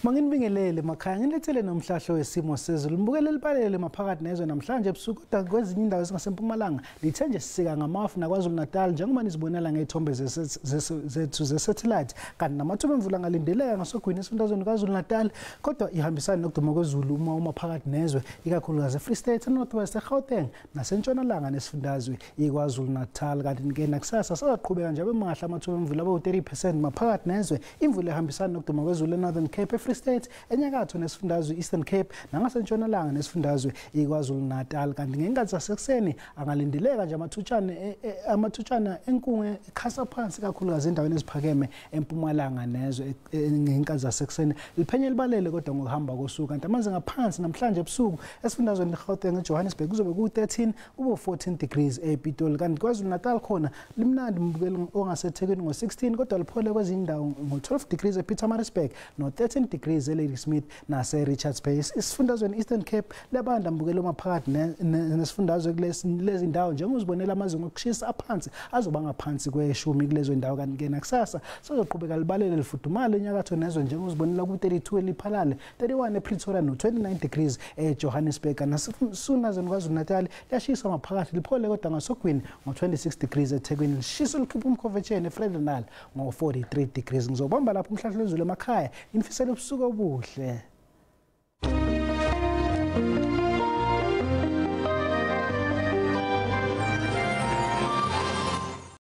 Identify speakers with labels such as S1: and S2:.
S1: Manginibingelele makhaya ngilethele nomhlahlo wesimo sezulu mbukele libalele maphakathi nezwe namhlanje ebusuku kodwa kwezinye indawo ezingasempumalanga lithe nje sisika ngamafu naKwaZulu Natal njengoba nizibonela ngezithombe zethu ze-satellite kanti namathuba emvula ngalindeleka ngasogwini esifundazweni kaZulu Natal kodwa ihambisana nokuduma kwezulu uma phakathi nezwe ikakhulukazi eFree State eNorth West eGauteng nasentshonalanga nesifundazwe iKwaZulu Natal kanti ke nakusasa saqhubeka nje bemahla amathuba emvula abe-30% maphakathi nezwe imvula ehambisana nokuduma kwezulu eNorthern Cape Free State enyakatho nesifundazwe Eastern Cape nangasentshonalanga nesifundazwe iKwaZulu Natal kanti ngenkathi zasekuseni angalindeleka nje amathutshana enkungu ekhasa phansi kakhulukazi endaweni eziphakeme empumalanga nezwe ngenkathi zasekuseni liphenye libalele kodwa ngokuhamba kosuku kanti amanzi ngaphansi namhlanje ebusuku esifundazweni eGauteng eJohannesburg kuzobe ku-13 kube 14 degrees ePitoli kanti KwaZulu Natal khona limnandi mbukeli ongasethekwini ngo-16 kodwa liphole kwezinye indawo ngo-12 degrees ePietermaritzburg no-13 degrees eLadysmith nase-Richards Bay isifundazweni Eastern Cape lebanda mbukelo maphakathi nesifundazwe kulezi ndawo njengozibonela amazinga okushisa aphansi azoba ngaphansi kweshumi kulezo ndawo kanti ke nakusasa sozoqhubeka libalele lifudumale enyakatho nezwe njengozibonela ku-32 eLiphalale 31 ePretoria no-29 degrees eJohannesburg nasifundazweni KwaZulu Natal liyashisa maphakathi liphole kodwa ngasogwini ngo-26 degrees eThekwini lishisa likhipha umkhovetsheni eFrederick ngo-43 degrees ngizobamba lapho umhlahlo wezulu emakhaya inifisela ubusuku obuhle.